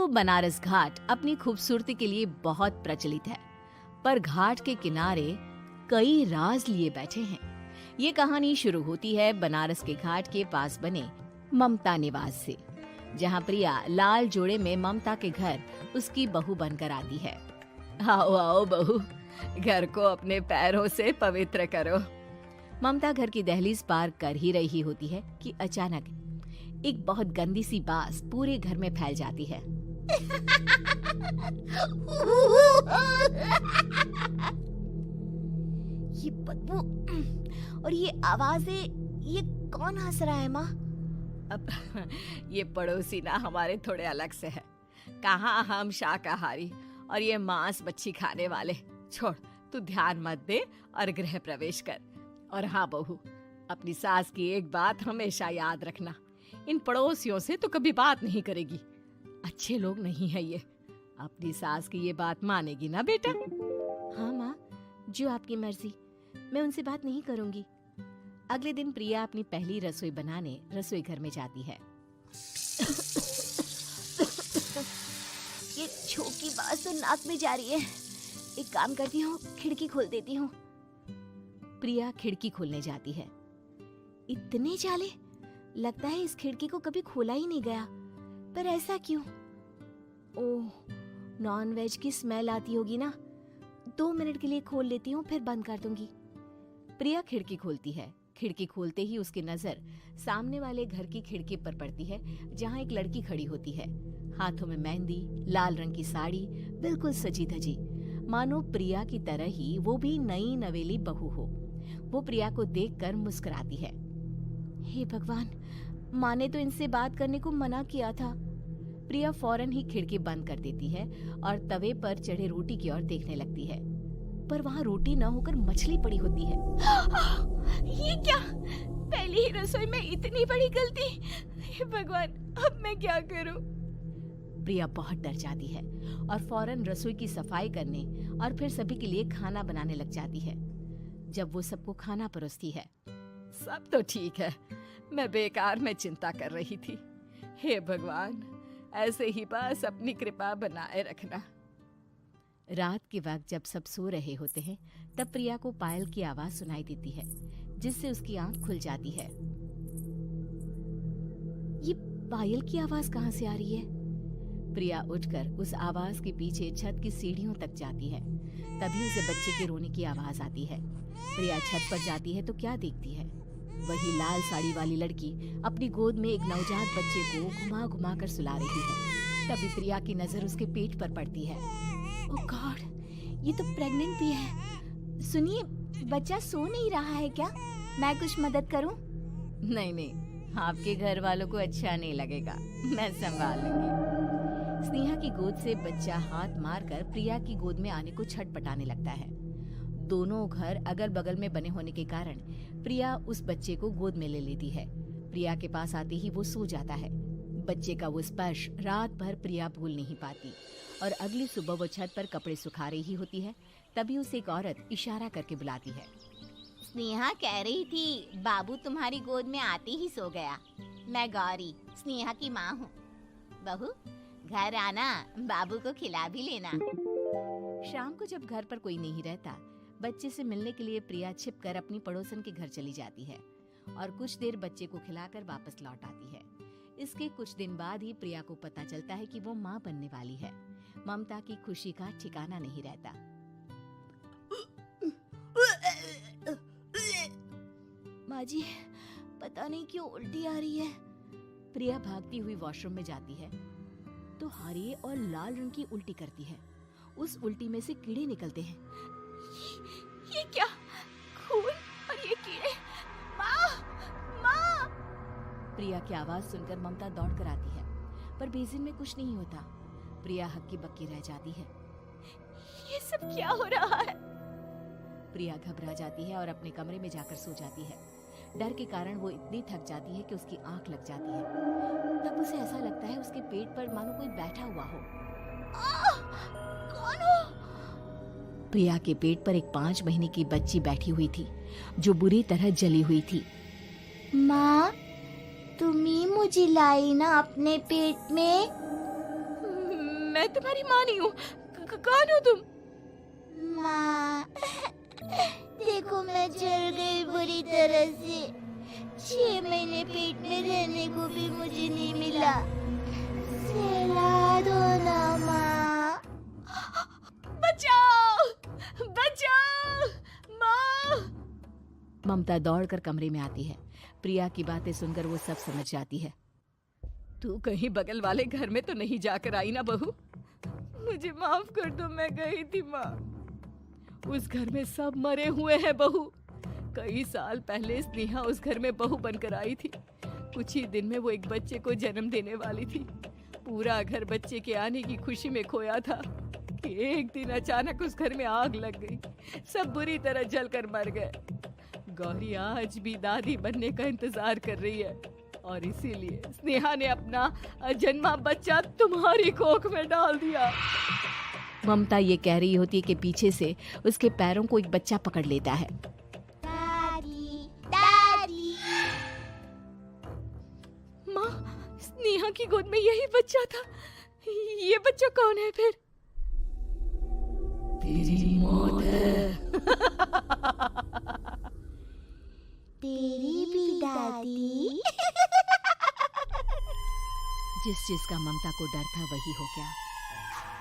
दोस्तों, बनारस घाट अपनी खूबसूरती के लिए बहुत प्रचलित है, पर घाट के किनारे कई राज लिए बैठे हैं। ये कहानी शुरू होती है बनारस के घाट के पास बने ममता निवास से, जहाँ प्रिया लाल जोड़े में ममता के घर उसकी बहू बनकर आती है। आओ आओ बहू, घर को अपने पैरों से पवित्र करो। ममता घर की दहलीज पार कर ही रही होती है कि अचानक एक बहुत गंदी सी बास पूरे घर में फैल जाती है। ये बदबू और ये आवाजें, ये कौन हंस रहा है माँ? अब ये पड़ोसी ना हमारे थोड़े अलग से है। कहाँ हम शाकाहारी और ये मांस मच्छी खाने वाले। छोड़, तू ध्यान मत दे और गृह प्रवेश कर। और हाँ बहू, अपनी सास की एक बात हमेशा याद रखना, इन पड़ोसियों से तो कभी बात नहीं करेगी। अच्छे लोग नहीं है ये। अपनी सास की ये बात मानेगी ना बेटा? हाँ माँ, जो आपकी मर्जी, मैं उनसे बात नहीं करूंगी। अगले दिन प्रिया अपनी पहली रसोई बनाने रसोई घर में जाती है। ये छोटी बात तो नाक में जा रही है। एक काम करती हूँ, खिड़की खोल देती हूँ। प्रिया खिड़की खोलने जाती है। इतने जाले, लगता है इस खिड़की को कभी खोला ही नहीं गया। पर ऐसा क्यों? ओह, नॉन वेज की स्मेल आती होगी ना। 2 मिनट के लिए खोल लेती हूँ, फिर बंद कर दूंगी। प्रिया खिड़की खोलती है। खिड़की खोलते ही उसकी नजर सामने वाले घर की खिड़की पर पड़ती है, जहाँ एक लड़की खड़ी होती है, हाथों में मेहंदी, लाल रंग की साड़ी, बिल्कुल सजी धजी, मानो प्रिया की तरह ही वो भी नई नवेली बहू हो। वो प्रिया को देखकर मुस्कुराती है। हे भगवान, माँ ने तो इनसे बात करने को मना किया था। प्रिया फौरन ही खिड़की बंद कर देती है और तवे पर चढ़े रोटी की ओर देखने लगती है, पर वहाँ रोटी न होकर मछली पड़ी होती है। ये क्या? पहली ही रसोई में इतनी बड़ी गलती। हे भगवान, अब मैं क्या करूं? प्रिया बहुत डर जाती है और फौरन रसोई की सफाई करने और फिर सभी के लिए खाना बनाने लग जाती है। जब वो सबको खाना परोसती है, सब तो ठीक है, मैं बेकार में चिंता कर रही थी। हे भगवान, ऐसे ही बस अपनी कृपा बनाए रखना। रात के वक्त जब सब सो रहे होते हैं, तब प्रिया को पायल की आवाज सुनाई देती है, जिससे उसकी आंख खुल जाती है। ये पायल की आवाज कहाँ से आ रही है? प्रिया उठकर उस आवाज के पीछे छत की सीढ़ियों तक जाती है। तभी उसे बच्चे के रोने की आवाज आती है। प्रिया छत पर जाती है तो क्या देखती है? वही लाल साड़ी वाली लड़की अपनी गोद में एक नवजात बच्चे को घुमा घुमा कर सुला रही है। तभी प्रिया की नजर उसके पेट पर पड़ती है। ओह गॉड, ये तो प्रेग्नेंट भी है। सुनिए, बच्चा सो नहीं रहा है क्या? मैं कुछ मदद करूं? नहीं नहीं, आपके घर वालों को अच्छा नहीं लगेगा, मैं संभाल लूंगी। स्नेहा की गोद से बच्चा हाथ मारकर प्रिया की गोद में आने को छटपटाने लगता है। दोनों घर अगल बगल में बने होने के कारण प्रिया उस बच्चे को गोद में ले लेती है। प्रिया के पास आते ही वो सो जाता है। बच्चे का वो स्पर्श रात भर प्रिया भूल नहीं पाती और अगली सुबह वो छत पर कपड़े सुखा रही होती है। तभी उसे एक औरत इशारा करके बुलाती है। स्नेहा कह रही थी बाबू तुम्हारी गोद में आते ही सो गया। मैं गौरी, स्नेहा की माँ हूँ। बहू, घर आना, बाबू को खिला भी लेना। शाम को जब घर पर कोई नहीं रहता, बच्चे से मिलने के लिए प्रिया छिपकर अपनी पड़ोसन के घर चली जाती है और कुछ देर बच्चे को खिलाकर वापस लौट आती है। इसके कुछ दिन बाद ही प्रिया को पता चलता है कि वो माँ बनने वाली है। ममता की खुशी का ठिकाना नहीं रहता। माँ जी, पता नहीं क्यों उल्टी आ रही है। प्रिया भागती हुई वॉशरूम में जाती है तो हरे और लाल रंग की उल्टी करती है। उस उल्टी में से कीड़े निकलते हैं। ये क्या? खून और ये कीड़े! माँ! माँ! प्रिया की आवाज सुनकर ममता दौड़ कर आती है, पर बेसिन में कुछ नहीं होता। प्रिया हक्की बक्की रह जाती है। ये सब क्या हो रहा है? प्रिया घबरा जाती है और अपने कमरे में जाकर सो जाती है। डर के कारण वो इतनी थक जाती है कि उसकी आंख लग जाती है। तब उसे ऐसा लगता है उसके पेट पर मानो कोई बैठा हुआ हो। कौन हो? प्रिया के पेट पर एक 5 महीने की बच्ची बैठी हुई थी, जो बुरी तरह जली हुई थी। माँ, तुम ही मुझे लाई ना अपने पेट में? मैं तुम्हारी माँ नहीं हूँ। कौन हो तुम? माँ, देखो मैं जल गई बुरी तरह से। 6 महीने पेट में रहने को भी मुझे नहीं मिला। सहला दो ना माँ। बचाओ, बचाओ, माँ। ममता दौड़कर कमरे में आती है। प्रिया की बातें सुनकर वो सब समझ जाती है। तू कहीं बगल वाले घर में तो नहीं जाकर आई ना बहू? मुझे माफ कर दो, मैं गई थी माँ। उस घर में सब मरे हुए हैं बहू। कई साल पहले स्नेहा उस घर में बहू बनकर आई थी। कुछ ही दिन में वो एक बच्चे को जन्म देने वाली थी। पूरा घर बच्चे के आने की खुशी में खोया था कि एक दिन अचानक उस घर में आग लग गई। सब बुरी तरह जलकर मर गए। गौरी आज भी दादी बनने का इंतजार कर रही है और इसीलिए स्नेहा ने अपना अजन्मा बच्चा तुम्हारी कोख में डाल दिया। ममता ये कह रही होती है कि पीछे से उसके पैरों को एक बच्चा पकड़ लेता है। दादी, दादी। माँ, स्नेहा की गोद में यही बच्चा था। ये बच्चा कौन है फिर? तेरी मौत है। तेरी भी दादी। जिस चीज का ममता को डर था वही हो गया।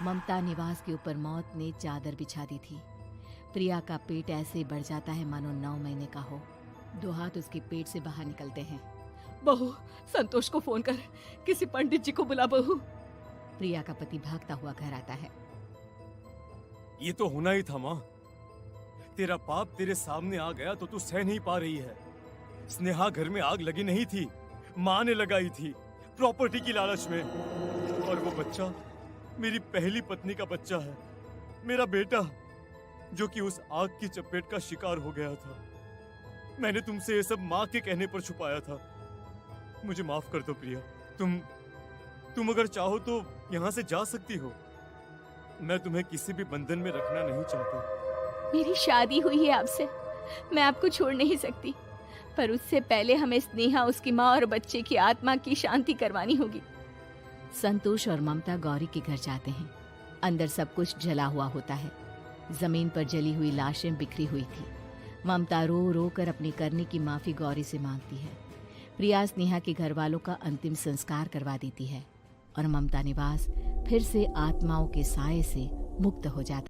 ममता निवास के ऊपर मौत ने चादर बिछा दी थी। प्रिया का पेट ऐसे बढ़ जाता है मानो 9 महीने का हो। 2 हाथ उसके पेट से बाहर निकलते हैं। बहू, संतोष को फोन कर, किसी पंडित जी को बुला बहू। प्रिया का पति भागता हुआ घर आता है। ये तो होना ही था माँ। तेरा पाप तेरे सामने आ गया तो तू सह नहीं पा रही है। स्नेहा घर में आग लगी नहीं थी, माँ ने लगाई थी, प्रॉपर्टी की लालच में। और वो बच्चा मेरी पहली पत्नी का बच्चा है, मेरा बेटा, जो कि उस आग की चपेट का शिकार हो गया था। मैंने तुमसे ये सब माँ के कहने पर छुपाया था। मुझे माफ कर दो प्रिया। तुम अगर चाहो तो यहाँ से जा सकती हो। मैं तुम्हें किसी भी बंधन में रखना नहीं चाहता। मेरी शादी हुई है आपसे, मैं आपको छोड़ नहीं सकती, पर उससे पहले हमें स्नेहा, उसकी माँ और बच्चे की आत्मा की शांति करवानी होगी। संतोष और ममता गौरी के घर जाते हैं। अंदर सब कुछ जला हुआ होता है। जमीन पर जली हुई लाशें बिखरी हुई थी। ममता रो रो कर अपनी करने की माफी गौरी से मांगती है। प्रिया स्नेहा के घर वालों का अंतिम संस्कार करवा देती है और ममता निवास फिर से आत्माओं के साए से मुक्त हो जाता है।